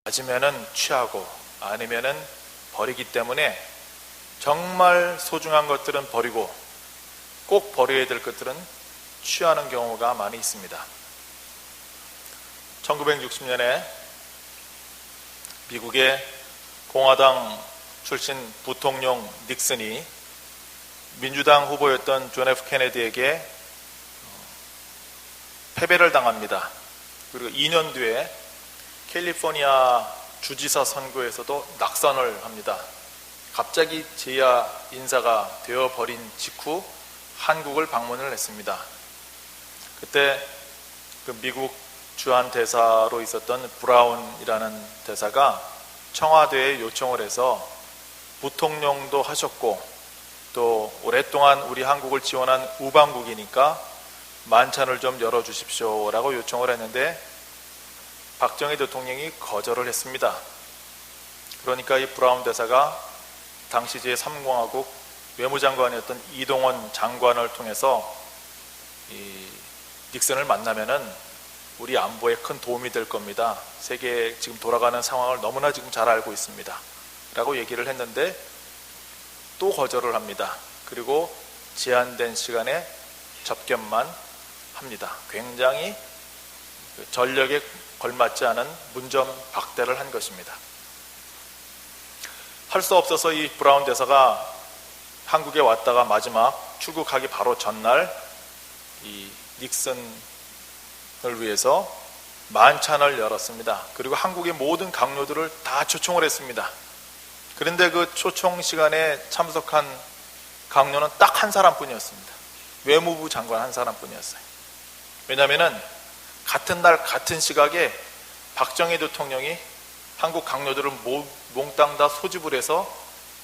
가지면은 취하고 아니면은 버리기 때문에 정말 소중한 것들은 버리고 꼭 버려야 될 것들은 취하는 경우가 많이 있습니다. 1960년에 미국의 공화당 출신 부통령 닉슨이 민주당 후보였던 존 F 케네디에게 패배를 당합니다. 그리고 2년 뒤에 캘리포니아 주지사 선거에서도 낙선을 합니다. 갑자기 재야 인사가 되어버린 직후 한국을 방문을 했습니다. 그때 그 미국 주한 대사로 있었던 브라운이라는 대사가 청와대에 요청을 해서 부통령도 하셨고 또 오랫동안 우리 한국을 지원한 우방국이니까 만찬을 좀 열어주십시오 라고 요청을 했는데 박정희 대통령이 거절을 했습니다. 그러니까 이 브라운 대사가 당시 제3공화국 외무장관이었던 이동원 장관을 통해서 이 닉슨을 만나면은 우리 안보에 큰 도움이 될 겁니다. 세계에 지금 돌아가는 상황을 너무나 지금 잘 알고 있습니다. 라고 얘기를 했는데 또 거절을 합니다. 그리고 제한된 시간에 접견만 합니다. 굉장히 전력에 걸맞지 않은 문전박대를 한 것입니다. 할 수 없어서 이 브라운 대사가 한국에 왔다가 마지막 출국하기 바로 전날 이 닉슨을 위해서 만찬을 열었습니다. 그리고 한국의 모든 강요들을 다 초청을 했습니다. 그런데 그 초청 시간에 참석한 강요는 딱 한 사람뿐이었습니다. 외무부 장관 한 사람뿐이었어요. 왜냐하면 같은 날 같은 시각에 박정희 대통령이 한국 강요들을 몽땅 다 소집을 해서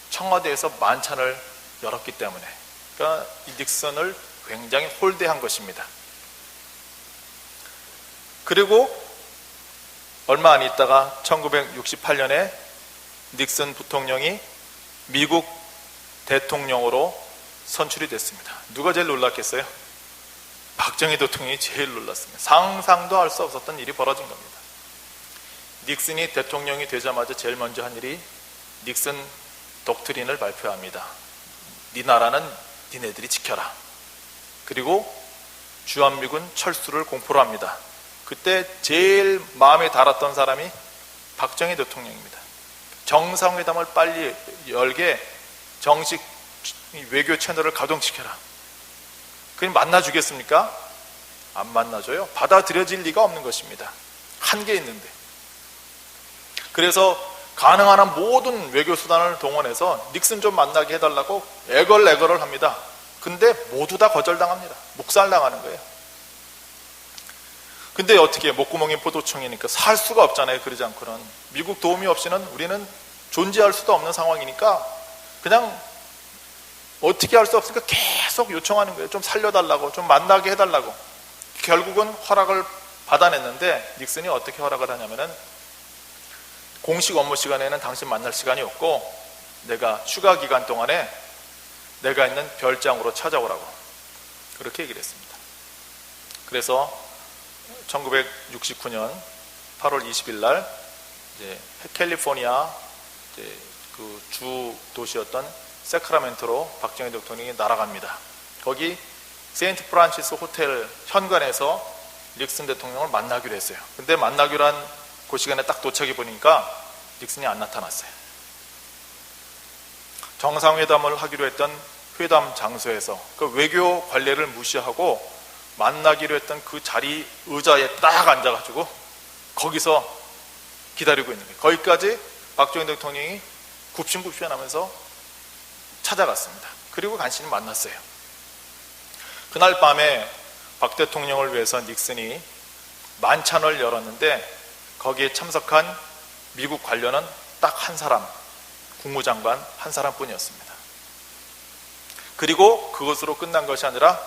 청와대에서 만찬을 열었기 때문에 그러니까 이 닉슨을 굉장히 홀대한 것입니다. 그리고 얼마 안 있다가 1968년에 닉슨 부통령이 미국 대통령으로 선출이 됐습니다. 누가 제일 놀랐겠어요? 박정희 대통령이 제일 놀랐습니다. 상상도 할 수 없었던 일이 벌어진 겁니다. 닉슨이 대통령이 되자마자 제일 먼저 한 일이 닉슨 독트린을 발표합니다. 네 나라는 니네들이 지켜라. 그리고 주한미군 철수를 공포를 합니다. 그때 제일 마음에 달았던 사람이 박정희 대통령입니다. 정상회담을 빨리 열게 정식 외교 채널을 가동시켜라. 그럼 만나주겠습니까? 안 만나줘요. 받아들여질 리가 없는 것입니다. 한계 있는데. 그래서 가능한 한 모든 외교 수단을 동원해서 닉슨 좀 만나게 해달라고 애걸애걸을 합니다. 근데 모두 다 거절당합니다. 묵살당하는 거예요. 근데 어떻게 목구멍이 포도청이니까 살 수가 없잖아요. 그러지 않고는. 미국 도움이 없이는 우리는 존재할 수도 없는 상황이니까 그냥 어떻게 할 수 없으니까 계속 요청하는 거예요. 좀 살려달라고, 좀 만나게 해달라고. 결국은 허락을 받아냈는데 닉슨이 어떻게 허락을 하냐면은 공식 업무 시간에는 당신 만날 시간이 없고 내가 휴가 기간 동안에 내가 있는 별장으로 찾아오라고 그렇게 얘기를 했습니다. 그래서 1969년 8월 20일 날 이제 캘리포니아 이제 그 주 도시였던 세크라멘토로 박정희 대통령이 날아갑니다. 거기 세인트 프란시스 호텔 현관에서 닉슨 대통령을 만나기로 했어요. 근데 만나기로 한 그 시간에 딱 도착해 보니까 닉슨이 안 나타났어요. 정상회담을 하기로 했던 회담 장소에서 그 외교 관례를 무시하고 만나기로 했던 그 자리 의자에 딱 앉아가지고 거기서 기다리고 있는 거예요. 거기까지 박정희 대통령이 굽신굽신하면서 찾아갔습니다. 그리고 간신히 만났어요. 그날 밤에 박 대통령을 위해서 닉슨이 만찬을 열었는데 거기에 참석한 미국 관료는 딱 한 사람, 국무장관 한 사람뿐이었습니다. 그리고 그것으로 끝난 것이 아니라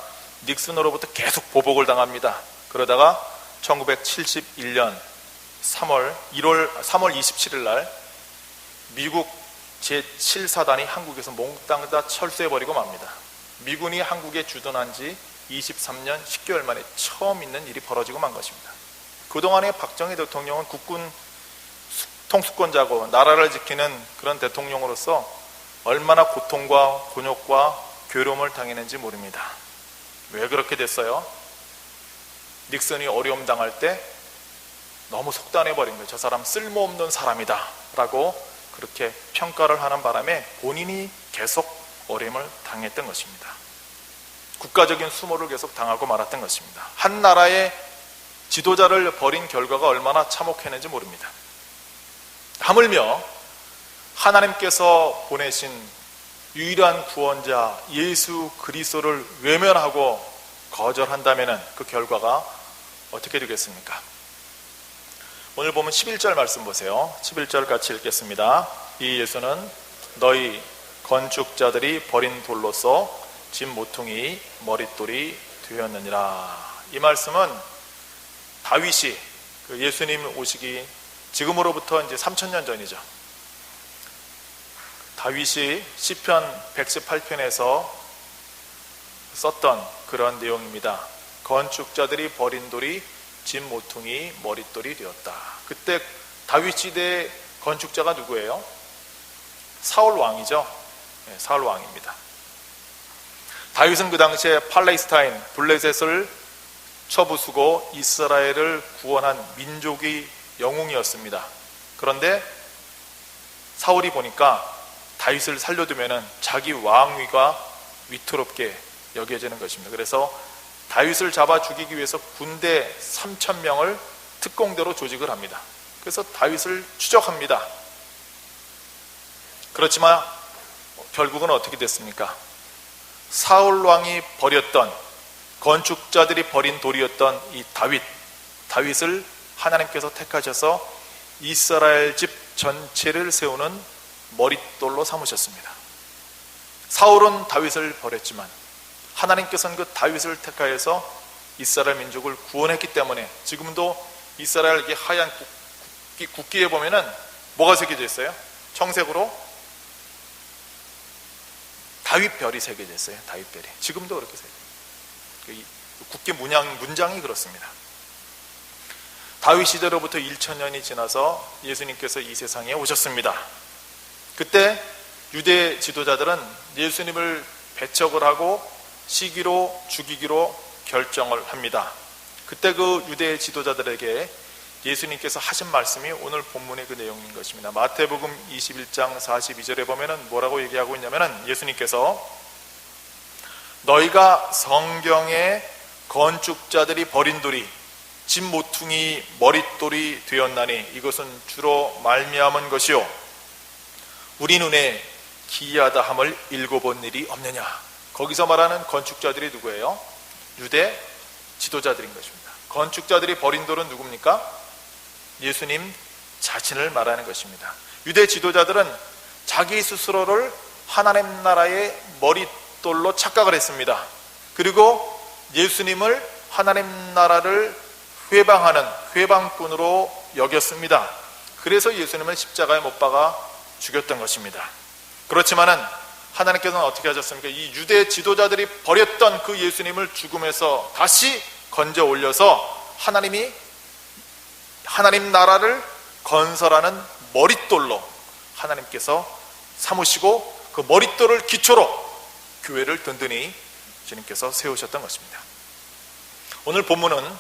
닉슨으로부터 계속 보복을 당합니다. 그러다가 1971년 3월 27일 날 미국 제7사단이 한국에서 몽땅 다 철수해버리고 맙니다. 미군이 한국에 주둔한 지 23년 10개월 만에 처음 있는 일이 벌어지고 만 것입니다. 그동안에 박정희 대통령은 국군 통수권자고 나라를 지키는 그런 대통령으로서 얼마나 고통과 곤욕과 괴로움을 당했는지 모릅니다. 왜 그렇게 됐어요? 닉슨이 어려움 당할 때 너무 속단해버린 거예요. 저 사람 쓸모없는 사람이다 라고 그렇게 평가를 하는 바람에 본인이 계속 어려움을 당했던 것입니다. 국가적인 수모를 계속 당하고 말았던 것입니다. 한 나라의 지도자를 버린 결과가 얼마나 참혹했는지 모릅니다. 하물며 하나님께서 보내신 유일한 구원자 예수 그리스도를 외면하고 거절한다면 그 결과가 어떻게 되겠습니까? 오늘 보면 11절 말씀 보세요. 11절 같이 읽겠습니다. 이 예수는 너희 건축자들이 버린 돌로서 집 모퉁이 머릿돌이 되었느니라. 이 말씀은 다윗이 예수님 오시기 지금으로부터 이제 3000년 전이죠. 다윗이 시편 118편에서 썼던 그런 내용입니다. 건축자들이 버린 돌이 집 모퉁이 머릿돌이 되었다. 그때 다윗 시대의 건축자가 누구예요? 사울 왕이죠. 네, 사울 왕입니다. 다윗은 그 당시에 팔레스타인 블레셋을 쳐부수고 이스라엘을 구원한 민족의 영웅이었습니다. 그런데 사울이 보니까 다윗을 살려두면 자기 왕위가 위태롭게 여겨지는 것입니다. 그래서 다윗을 잡아 죽이기 위해서 군대 3000명을 특공대로 조직을 합니다. 그래서 다윗을 추적합니다. 그렇지만 결국은 어떻게 됐습니까? 사울 왕이 버렸던, 건축자들이 버린 돌이었던 이 다윗을 하나님께서 택하셔서 이스라엘 집 전체를 세우는 머릿돌로 삼으셨습니다. 사울은 다윗을 버렸지만 하나님께서는 그 다윗을 택하여서 이스라엘 민족을 구원했기 때문에 지금도 이스라엘 하얀 국기에 보면은 뭐가 새겨져 있어요? 청색으로 다윗별이 새겨져 있어요. 다윗별이 지금도 그렇게 새겨져. 국기 문장이 그렇습니다. 다윗 시대로부터 1000년이 지나서 예수님께서 이 세상에 오셨습니다. 그때 유대 지도자들은 예수님을 배척을 하고 시기로 죽이기로 결정을 합니다. 그때 그 유대 지도자들에게 예수님께서 하신 말씀이 오늘 본문의 그 내용인 것입니다. 마태복음 21장 42절에 보면은 뭐라고 얘기하고 있냐면은 예수님께서 너희가 성경에 건축자들이 버린 돌이 집 모퉁이 머릿돌이 되었나니 이것은 주로 말미암은 것이요 우리 눈에 기이하다 함을 읽어본 일이 없느냐. 거기서 말하는 건축자들이 누구예요? 유대 지도자들인 것입니다. 건축자들이 버린 돌은 누굽니까? 예수님 자신을 말하는 것입니다. 유대 지도자들은 자기 스스로를 하나님 나라의 머릿돌로 착각을 했습니다. 그리고 예수님을 하나님 나라를 회방하는 회방꾼으로 여겼습니다. 그래서 예수님을 십자가에 못 박아 죽였던 것입니다. 그렇지만은 하나님께서는 어떻게 하셨습니까? 이 유대 지도자들이 버렸던 그 예수님을 죽음에서 다시 건져 올려서 하나님이 하나님 나라를 건설하는 머릿돌로 하나님께서 삼으시고 그 머릿돌을 기초로 교회를 든든히 주님께서 세우셨던 것입니다. 오늘 본문은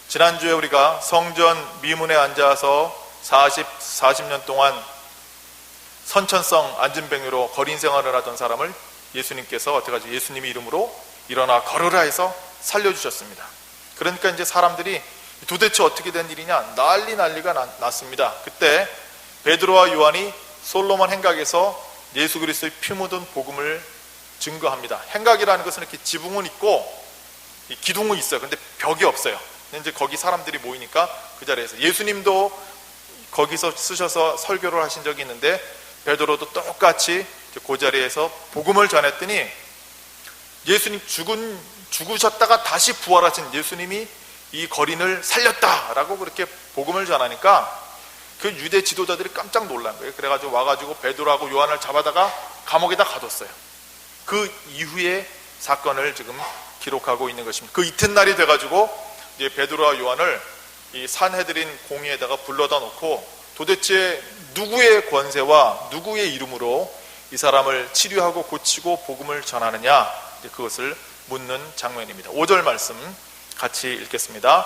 지난주에 우리가 성전 미문에 앉아서 40년 동안 선천성 안진병으로 거린 생활을 하던 사람을 예수님께서 어떻게 하죠? 예수님의 이름으로 일어나 걸으라 해서 살려주셨습니다. 그러니까 이제 사람들이 도대체 어떻게 된 일이냐 난리가 났습니다. 그때 베드로와 요한이 솔로몬 행각에서 예수 그리스도의 피 묻은 복음을 증거합니다. 행각이라는 것은 이렇게 지붕은 있고 기둥은 있어요. 근데 벽이 없어요. 이제 거기 사람들이 모이니까 그 자리에서 예수님도 거기서 쓰셔서 설교를 하신 적이 있는데 베드로도 똑같이 그 자리에서 복음을 전했더니 예수님 죽으셨다가 다시 부활하신 예수님이 이 거린을 살렸다라고 그렇게 복음을 전하니까 그 유대 지도자들이 깜짝 놀란 거예요. 그래가지고 와가지고 베드로하고 요한을 잡아다가 감옥에다 가뒀어요. 그 이후의 사건을 지금 기록하고 있는 것입니다. 그 이튿날이 돼가지고 이제 베드로와 요한을 이 산헤드린 공회에다가 불러다 놓고 도대체 누구의 권세와 누구의 이름으로 이 사람을 치료하고 고치고 복음을 전하느냐, 그것을 묻는 장면입니다. 5절 말씀 같이 읽겠습니다.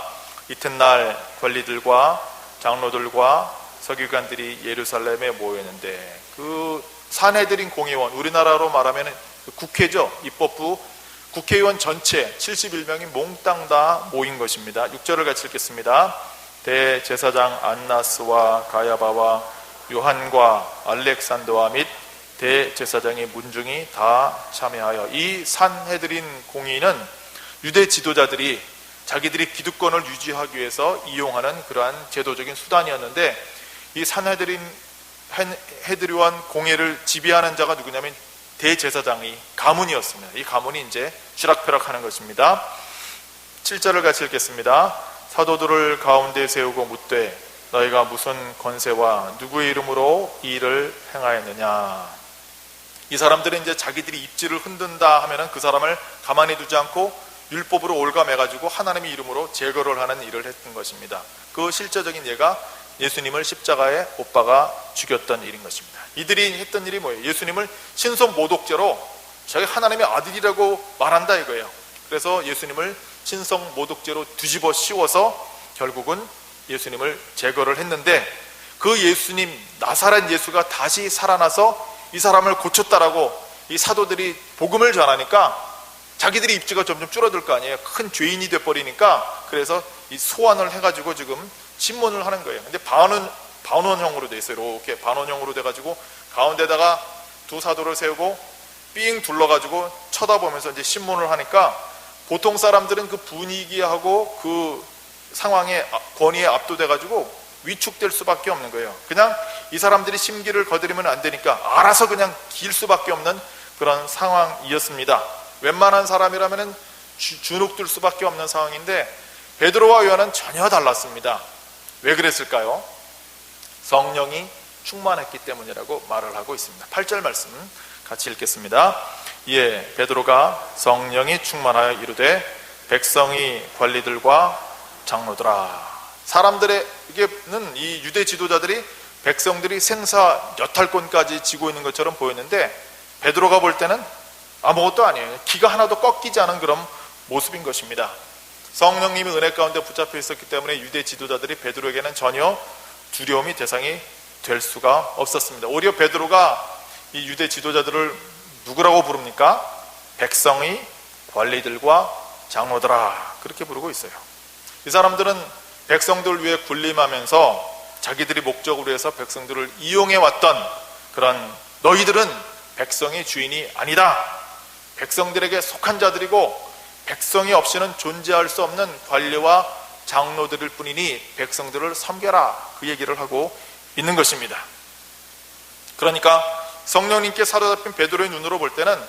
이튿날 관리들과 장로들과 서기관들이 예루살렘에 모였는데, 그 산헤드린 공의원, 우리나라로 말하면 국회죠. 입법부 국회의원 전체 71명이 몽땅 다 모인 것입니다. 6절을 같이 읽겠습니다. 대제사장 안나스와 가야바와 요한과 알렉산더와 및 대제사장의 문중이 다 참여하여, 이 산헤드린 공의는 유대 지도자들이 자기들이 기득권을 유지하기 위해서 이용하는 그러한 제도적인 수단이었는데, 이 산헤드린 공회를 지배하는 자가 누구냐면 대제사장이 가문이었습니다. 이 가문이 이제 쥐락펴락하는 것입니다. 7절을 같이 읽겠습니다. 사도들을 가운데 세우고 묻되 너희가 무슨 권세와 누구의 이름으로 이 일을 행하였느냐. 이 사람들은 이제 자기들이 입지를 흔든다 하면은 그 사람을 가만히 두지 않고 율법으로 올가매가지고 하나님의 이름으로 제거를 하는 일을 했던 것입니다. 그 실제적인 예가 예수님을 십자가에 못 박아 죽였던 일인 것입니다. 이들이 했던 일이 뭐예요? 예수님을 신성 모독죄로 자기 하나님의 아들이라고 말한다 이거예요. 그래서 예수님을 신성 모독죄로 뒤집어 씌워서 결국은 예수님을 제거를 했는데, 그 예수님, 나사렛 예수가 다시 살아나서 이 사람을 고쳤다라고 이 사도들이 복음을 전하니까 자기들이 입지가 점점 줄어들 거 아니에요. 큰 죄인이 돼버리니까. 그래서 이 소환을 해가지고 지금 신문을 하는 거예요. 근데 반원형으로 돼 있어요. 이렇게 반원형으로 돼가지고 가운데다가 두 사도를 세우고 삥 둘러가지고 쳐다보면서 이제 신문을 하니까, 보통 사람들은 그 분위기하고 그 상황에 권위에 압도돼가지고 위축될 수밖에 없는 거예요. 그냥 이 사람들이 심기를 거드리면 안 되니까 알아서 그냥 길 수밖에 없는 그런 상황이었습니다. 웬만한 사람이라면 주눅들 수밖에 없는 상황인데, 베드로와 요한은 전혀 달랐습니다. 왜 그랬을까요? 성령이 충만했기 때문이라고 말을 하고 있습니다. 8절 말씀 같이 읽겠습니다. 이에 베드로가 성령이 충만하여 이르되 백성이 관리들과 장로들아. 사람들에게는 이 유대 지도자들이 백성들이 생사 여탈권까지 지고 있는 것처럼 보였는데, 베드로가 볼 때는 아무것도 아니에요. 기가 하나도 꺾이지 않은 그런 모습인 것입니다. 성령님이 은혜 가운데 붙잡혀 있었기 때문에 유대 지도자들이 베드로에게는 전혀 두려움이 대상이 될 수가 없었습니다. 오히려 베드로가 이 유대 지도자들을 누구라고 부릅니까? 백성이 관리들과 장로들아, 그렇게 부르고 있어요. 이 사람들은 백성들을 위해 군림하면서 자기들이 목적으로 해서 백성들을 이용해 왔던 그런, 너희들은 백성의 주인이 아니다, 백성들에게 속한 자들이고 백성이 없이는 존재할 수 없는 관리와 장로들일 뿐이니 백성들을 섬겨라, 그 얘기를 하고 있는 것입니다. 그러니까 성령님께 사로잡힌 베드로의 눈으로 볼 때는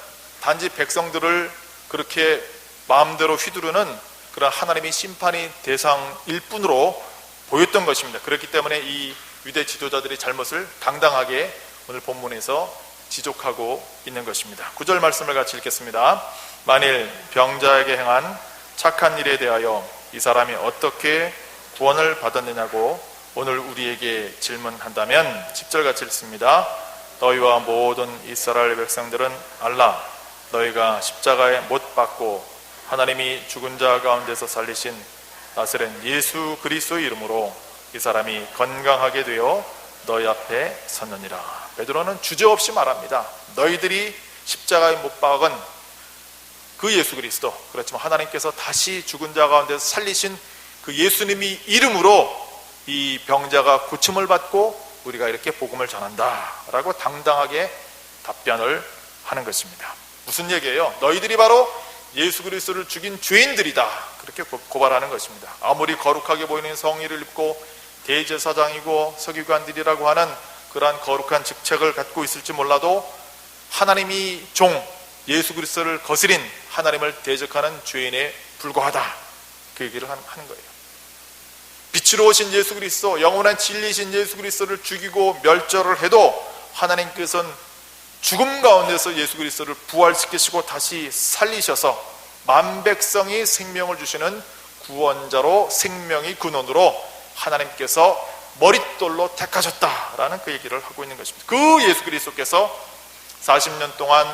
단지 백성들을 그렇게 마음대로 휘두르는 그런 하나님의 심판의 대상일 뿐으로 보였던 것입니다. 그렇기 때문에 이 유대 지도자들의 잘못을 당당하게 오늘 본문에서 지적하고 있는 것입니다. 9절 말씀을 같이 읽겠습니다. 만일 병자에게 행한 착한 일에 대하여 이 사람이 어떻게 구원을 받았느냐고 오늘 우리에게 질문한다면 10절 같이 읽습니다. 너희와 모든 이스라엘 백성들은 알라. 너희가 십자가에 못 박고 하나님이 죽은 자 가운데서 살리신 나사렛 예수 그리스도의 이름으로 이 사람이 건강하게 되어 너희 앞에 섰느니라. 베드로는 주저없이 말합니다. 너희들이 십자가에 못 박은 그 예수 그리스도, 그렇지만 하나님께서 다시 죽은 자 가운데서 살리신 그 예수님이 이름으로 이 병자가 고침을 받고 우리가 이렇게 복음을 전한다 라고 당당하게 답변을 하는 것입니다. 무슨 얘기예요? 너희들이 바로 예수 그리스도를 죽인 죄인들이다, 그렇게 고발하는 것입니다. 아무리 거룩하게 보이는 성의를 입고 대제사장이고 서기관들이라고 하는 그러한 거룩한 직책을 갖고 있을지 몰라도 하나님이 종 예수 그리스도를 거스린 하나님을 대적하는 죄인에 불과하다, 그 얘기를 하는 거예요. 빛으로 오신 예수 그리스도, 영원한 진리신 예수 그리스도를 죽이고 멸절을 해도 하나님께서는 죽음 가운데서 예수 그리스도를 부활시키시고 다시 살리셔서 만백성이 생명을 주시는 구원자로, 생명의 근원으로 하나님께서 머릿돌로 택하셨다라는 그 얘기를 하고 있는 것입니다. 그 예수 그리스도께서 40년 동안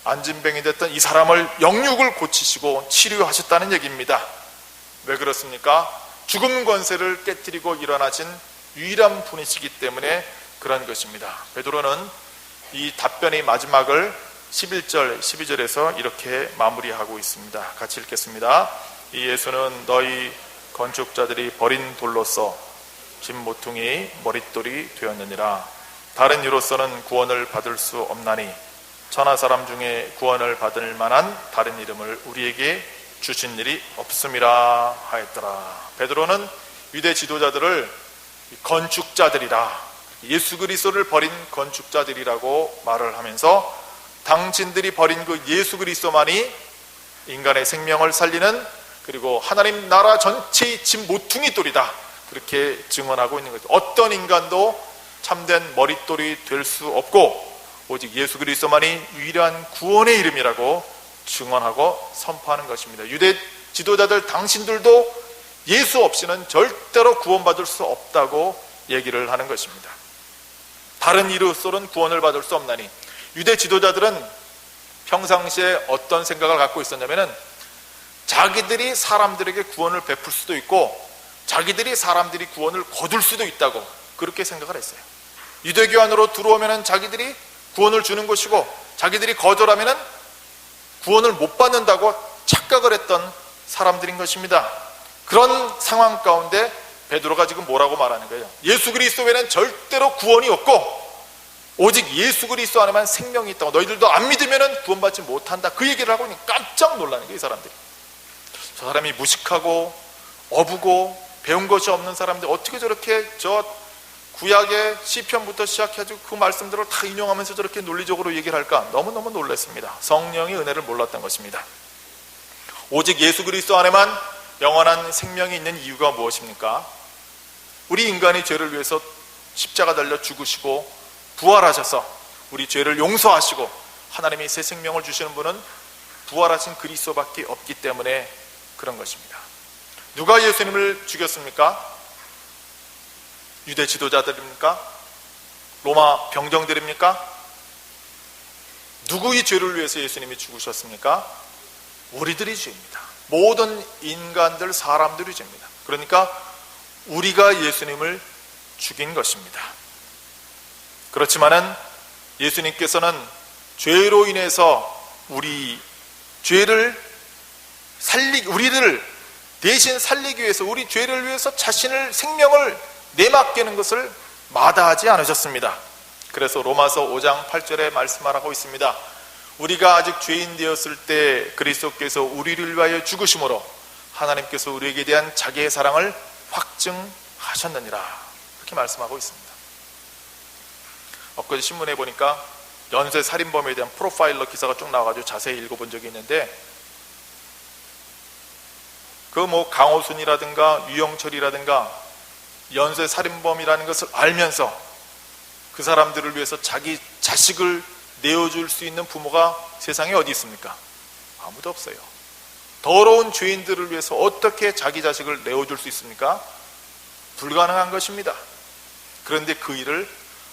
안진병이 됐던 이 사람을 영육을 고치시고 치료하셨다는 얘기입니다. 왜 그렇습니까? 죽음 권세를 깨뜨리고 일어나신 유일한 분이시기 때문에 그런 것입니다. 베드로는 이 답변의 마지막을 11절, 12절에서 이렇게 마무리하고 있습니다. 같이 읽겠습니다. 이 예수는 너희 건축자들이 버린 돌로서 집 모퉁이 머릿돌이 되었느니라. 다른 이로서는 구원을 받을 수 없나니 천하 사람 중에 구원을 받을 만한 다른 이름을 우리에게 주신 일이 없음이라 하였더라. 베드로는 유대 지도자들을 건축자들이라, 예수 그리스도를 버린 건축자들이라고 말을 하면서 당신들이 버린 그 예수 그리스도만이 인간의 생명을 살리는, 그리고 하나님 나라 전체의 집 모퉁이 돌이다, 그렇게 증언하고 있는 거죠. 어떤 인간도 참된 머릿돌이 될 수 없고 오직 예수 그리스도만이 유일한 구원의 이름이라고 증언하고 선포하는 것입니다. 유대 지도자들 당신들도 예수 없이는 절대로 구원받을 수 없다고 얘기를 하는 것입니다. 다른 이로서는 구원을 받을 수 없나니, 유대 지도자들은 평상시에 어떤 생각을 갖고 있었냐면은 자기들이 사람들에게 구원을 베풀 수도 있고 자기들이 사람들이 구원을 거둘 수도 있다고 그렇게 생각을 했어요. 유대교 안으로 들어오면은 자기들이 구원을 주는 것이고 자기들이 거절하면은 구원을 못 받는다고 착각을 했던 사람들인 것입니다. 그런 상황 가운데 베드로가 지금 뭐라고 말하는 거예요? 예수 그리스도 외에는 절대로 구원이 없고 오직 예수 그리스도 안에만 생명이 있다고, 너희들도 안 믿으면 구원받지 못한다, 그 얘기를 하고 있으니까 깜짝 놀라는 거예요. 이 사람들이, 저 사람이 무식하고 어부고 배운 것이 없는 사람들 어떻게 저렇게 저 구약의 시편부터 시작해가지고 그 말씀들을 다 인용하면서 저렇게 논리적으로 얘기를 할까, 너무너무 놀랐습니다. 성령의 은혜를 몰랐던 것입니다. 오직 예수 그리스도 안에만 영원한 생명이 있는 이유가 무엇입니까? 우리 인간이 죄를 위해서 십자가 달려 죽으시고 부활하셔서 우리 죄를 용서하시고 하나님이 새 생명을 주시는 분은 부활하신 그리스도밖에 없기 때문에 그런 것입니다. 누가 예수님을 죽였습니까? 유대 지도자들입니까? 로마 병정들입니까? 누구의 죄를 위해서 예수님이 죽으셨습니까? 우리들이 죄입니다. 모든 인간들, 사람들이 죄입니다. 그러니까 우리가 예수님을 죽인 것입니다. 그렇지만은 예수님께서는 죄로 인해서 우리 죄를 우리를 대신 살리기 위해서, 우리 죄를 위해서 자신을 생명을 내맡기는 것을 마다하지 않으셨습니다. 그래서 로마서 5장 8절에 말씀하라고 있습니다. 우리가 아직 죄인 되었을 때 그리스도께서 우리를 위하여 죽으심으로 하나님께서 우리에게 대한 자기의 사랑을 확증하셨느니라, 그렇게 말씀하고 있습니다. 엊그제 신문에 보니까 연쇄 살인범에 대한 프로파일러 기사가 쭉 나와가지고 자세히 읽어본 적이 있는데, 그 뭐 강호순이라든가 유영철이라든가 연쇄 살인범이라는 것을 알면서 그 사람들을 위해서 자기 자식을 내어줄 수 있는 부모가 세상에 어디 있습니까? 아무도 없어요. 더러운 죄인들을 위해서 어떻게 자기 자식을 내어줄 수 있습니까? 불가능한 것입니다. 그런데 그 일을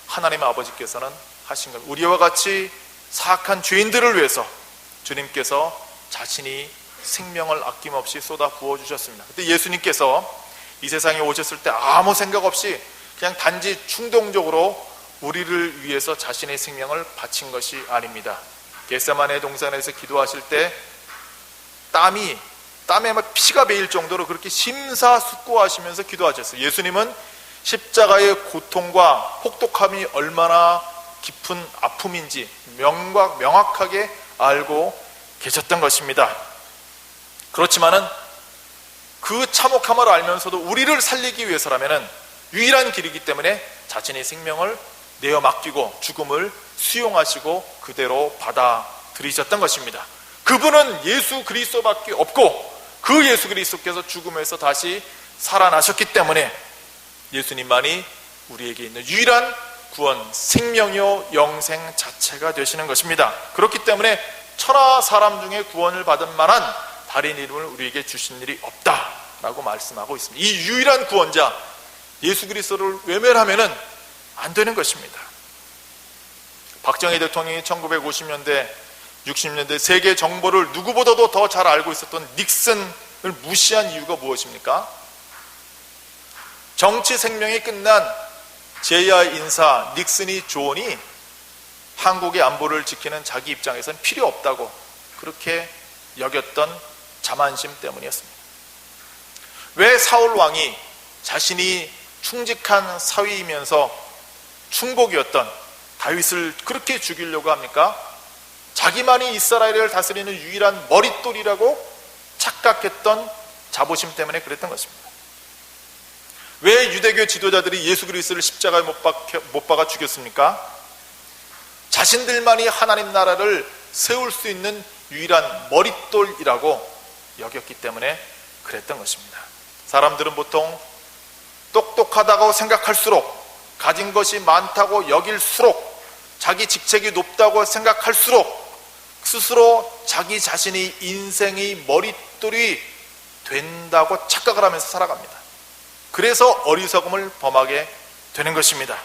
하나님 아버지께서는 하신 겁니다. 우리와 같이 사악한 죄인들을 위해서 주님께서 자신이 생명을 아낌없이 쏟아 부어주셨습니다. 그때 예수님께서 이 세상에 오셨을 때 아무 생각 없이 그냥 단지 충동적으로 우리를 위해서 자신의 생명을 바친 것이 아닙니다. 겟세마네 동산에서 기도하실 때 땀에 막 피가 배일 정도로 그렇게 심사숙고하시면서 기도하셨어요. 예수님은 십자가의 고통과 혹독함이 얼마나 깊은 아픔인지 명확하게 알고 계셨던 것입니다. 그렇지만은 그 참혹함을 알면서도 우리를 살리기 위해서라면은 유일한 길이기 때문에 자신의 생명을 내어 맡기고 죽음을 수용하시고 그대로 받아들이셨던 것입니다. 그분은 예수 그리스도밖에 없고 그 예수 그리스도께서 죽음에서 다시 살아나셨기 때문에 예수님만이 우리에게 있는 유일한 구원, 생명이요 영생 자체가 되시는 것입니다. 그렇기 때문에 천하 사람 중에 구원을 받은 만한 다른 이름을 우리에게 주신 일이 없다라고 말씀하고 있습니다. 이 유일한 구원자 예수 그리스도를 외면하면은 안 되는 것입니다. 박정희 대통령이 1950년대, 60년대 세계 정보를 누구보다도 더 잘 알고 있었던 닉슨을 무시한 이유가 무엇입니까? 정치 생명이 끝난 JI 인사 닉슨이 조언이 한국의 안보를 지키는 자기 입장에서는 필요 없다고 그렇게 여겼던 자만심 때문이었습니다. 왜 사울 왕이 자신이 충직한 사위이면서 충복이었던 다윗을 그렇게 죽이려고 합니까? 자기만이 이스라엘을 다스리는 유일한 머릿돌이라고 착각했던 자부심 때문에 그랬던 것입니다. 왜 유대교 지도자들이 예수 그리스도를 십자가에 못 박아 죽였습니까? 자신들만이 하나님 나라를 세울 수 있는 유일한 머릿돌이라고 여겼기 때문에 그랬던 것입니다. 사람들은 보통 똑똑하다고 생각할수록, 가진 것이 많다고 여길수록, 자기 직책이 높다고 생각할수록 스스로 자기 자신이 인생의 머릿돌이 된다고 착각을 하면서 살아갑니다. 그래서 어리석음을 범하게 되는 것입니다.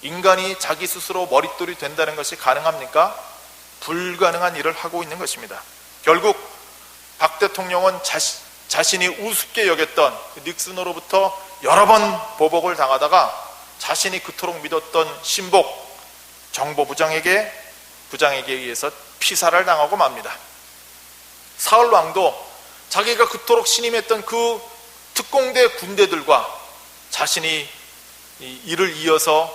인간이 자기 스스로 머릿돌이 된다는 것이 가능합니까? 불가능한 일을 하고 있는 것입니다. 결국 박 대통령은 자신이 우습게 여겼던 닉슨으로부터 여러 번 보복을 당하다가 자신이 그토록 믿었던 신복 정보부장에게 의해서 피살을 당하고 맙니다. 사울 왕도 자기가 그토록 신임했던 그 특공대 군대들과 자신이 이를 이어서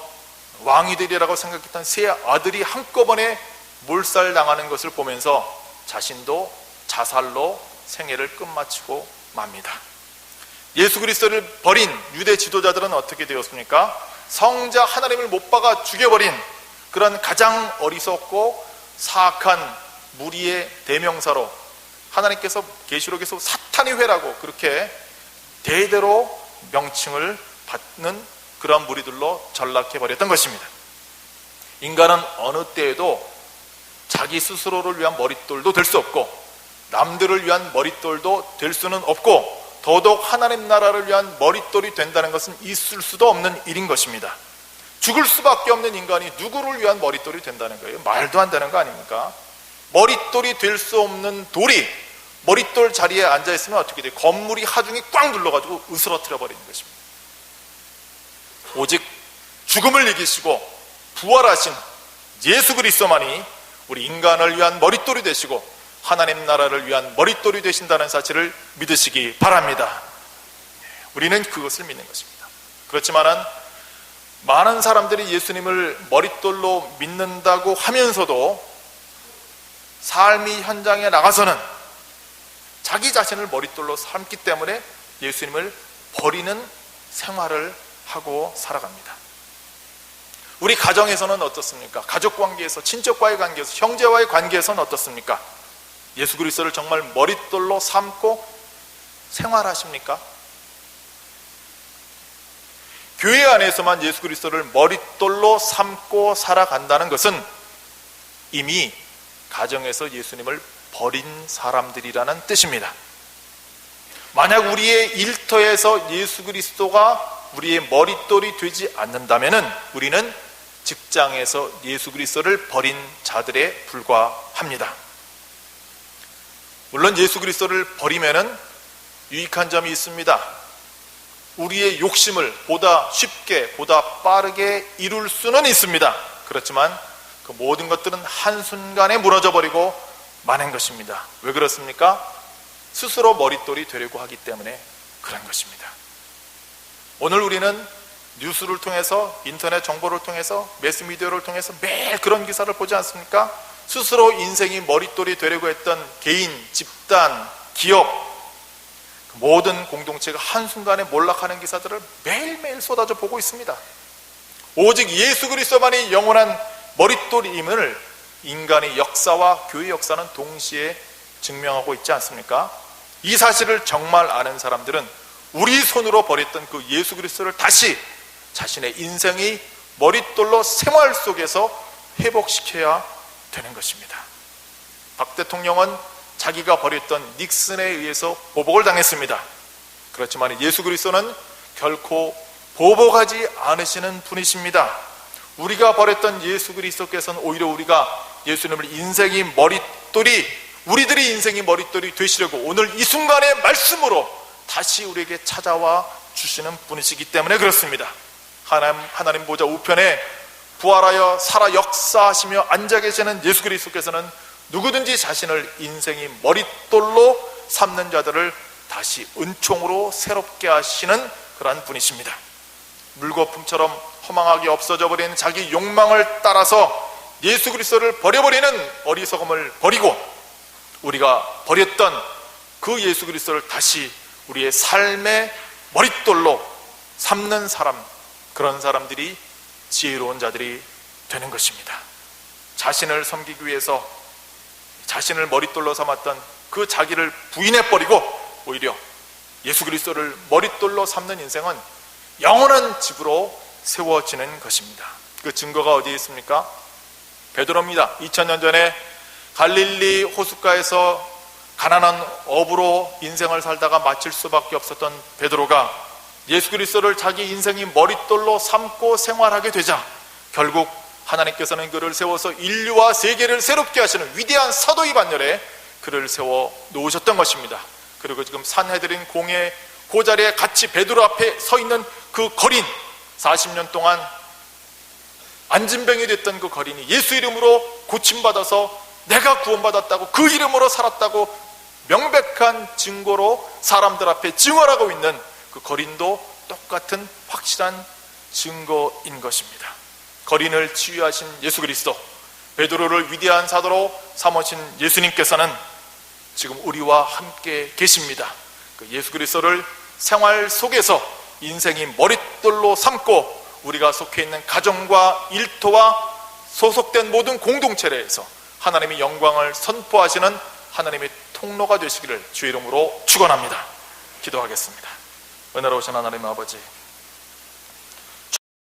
왕이 되리라고 생각했던 세 아들이 한꺼번에 몰살당하는 것을 보면서 자신도 자살로 생애를 끝마치고 맙니다. 예수 그리스도를 버린 유대 지도자들은 어떻게 되었습니까? 성자 하나님을 못 박아 죽여버린 그런 가장 어리석고 사악한 무리의 대명사로 하나님께서 계시록에서 사탄의 회라고 그렇게 대대로 명칭을 받는 그런 무리들로 전락해버렸던 것입니다. 인간은 어느 때에도 자기 스스로를 위한 머릿돌도 될 수 없고 남들을 위한 머릿돌도 될 수는 없고 더더욱 하나님 나라를 위한 머릿돌이 된다는 것은 있을 수도 없는 일인 것입니다. 죽을 수밖에 없는 인간이 누구를 위한 머릿돌이 된다는 거예요? 말도 안 되는 거 아닙니까? 머릿돌이 될 수 없는 돌이 머릿돌 자리에 앉아있으면 어떻게 돼요? 건물이 하중이 꽉 눌러가지고 으스러뜨려 버리는 것입니다. 오직 죽음을 이기시고 부활하신 예수 그리스도만이 우리 인간을 위한 머릿돌이 되시고 하나님 나라를 위한 머릿돌이 되신다는 사실을 믿으시기 바랍니다. 우리는 그것을 믿는 것입니다. 그렇지만은 많은 사람들이 예수님을 머릿돌로 믿는다고 하면서도 삶의 현장에 나가서는 자기 자신을 머릿돌로 삼기 때문에 예수님을 버리는 생활을 하고 살아갑니다. 우리 가정에서는 어떻습니까? 가족 관계에서, 친척과의 관계에서, 형제와의 관계에서는 어떻습니까? 예수 그리스도를 정말 머릿돌로 삼고 생활하십니까? 교회 안에서만 예수 그리스도를 머릿돌로 삼고 살아간다는 것은 이미 가정에서 예수님을 버린 사람들이라는 뜻입니다. 만약 우리의 일터에서 예수 그리스도가 우리의 머릿돌이 되지 않는다면 우리는 직장에서 예수 그리스도를 버린 자들에 불과합니다. 물론 예수 그리스도를 버리면은 유익한 점이 있습니다. 우리의 욕심을 보다 쉽게, 보다 빠르게 이룰 수는 있습니다. 그렇지만 그 모든 것들은 한순간에 무너져 버리고 마는 것입니다. 왜 그렇습니까? 스스로 머릿돌이 되려고 하기 때문에 그런 것입니다. 오늘 우리는 뉴스를 통해서, 인터넷 정보를 통해서, 매스미디어를 통해서 매일 그런 기사를 보지 않습니까? 스스로 인생이 머릿돌이 되려고 했던 개인, 집단, 기업, 모든 공동체가 한순간에 몰락하는 기사들을 매일매일 쏟아져 보고 있습니다. 오직 예수 그리스도만이 영원한 머릿돌임을 인간의 역사와 교회 역사는 동시에 증명하고 있지 않습니까? 이 사실을 정말 아는 사람들은 우리 손으로 버렸던 그 예수 그리스도를 다시 자신의 인생의 머릿돌로 생활 속에서 회복시켜야 되는 것입니다. 박 대통령은 자기가 버렸던 닉슨에 의해서 보복을 당했습니다. 그렇지만 예수 그리스도는 결코 보복하지 않으시는 분이십니다. 우리가 버렸던 예수 그리스도께서는 오히려 우리가 예수님을 인생이 머릿돌이, 우리들의 인생이 머릿돌이 되시려고 오늘 이 순간의 말씀으로 다시 우리에게 찾아와 주시는 분이시기 때문에 그렇습니다. 하나님 보좌 우편에 부활하여 살아 역사하시며 앉아 계시는 예수 그리스도께서는 누구든지 자신을 인생이 머릿돌로 삼는 자들을 다시 은총으로 새롭게 하시는 그러한 분이십니다. 물거품처럼 허망하게 없어져 버린 자기 욕망을 따라서 예수 그리스도를 버려버리는 어리석음을 버리고 우리가 버렸던 그 예수 그리스도를 다시 우리의 삶의 머릿돌로 삼는 사람, 그런 사람들이 지혜로운 자들이 되는 것입니다. 자신을 섬기기 위해서 자신을 머릿돌로 삼았던 그 자기를 부인해버리고 오히려 예수 그리스도를 머릿돌로 삼는 인생은 영원한 집으로 세워지는 것입니다. 그 증거가 어디에 있습니까? 베드로입니다. 2000년 전에 갈릴리 호숫가에서 가난한 어부로 인생을 살다가 마칠 수밖에 없었던 베드로가 예수 그리스도를 자기 인생이 머릿돌로 삼고 생활하게 되자 결국 하나님께서는 그를 세워서 인류와 세계를 새롭게 하시는 위대한 사도의 반열에 그를 세워 놓으셨던 것입니다. 그리고 지금 산헤드린 공의 그 자리에 같이 베드로 앞에 서 있는 그 거린, 40년 동안 안진병이 됐던 그 거린이 예수 이름으로 고침받아서 내가 구원받았다고, 그 이름으로 살았다고 명백한 증거로 사람들 앞에 증언하고 있는 그 거린도 똑같은 확실한 증거인 것입니다. 거린을 치유하신 예수 그리스도, 베드로를 위대한 사도로 삼으신 예수님께서는 지금 우리와 함께 계십니다. 그 예수 그리스도를 생활 속에서 인생이 머릿돌로 삼고 우리가 속해 있는 가정과 일터와 소속된 모든 공동체에서 하나님의 영광을 선포하시는 하나님의 통로가 되시기를 주의 이름으로 축원합니다. 기도하겠습니다. 은혜로우신 하나님 아버지,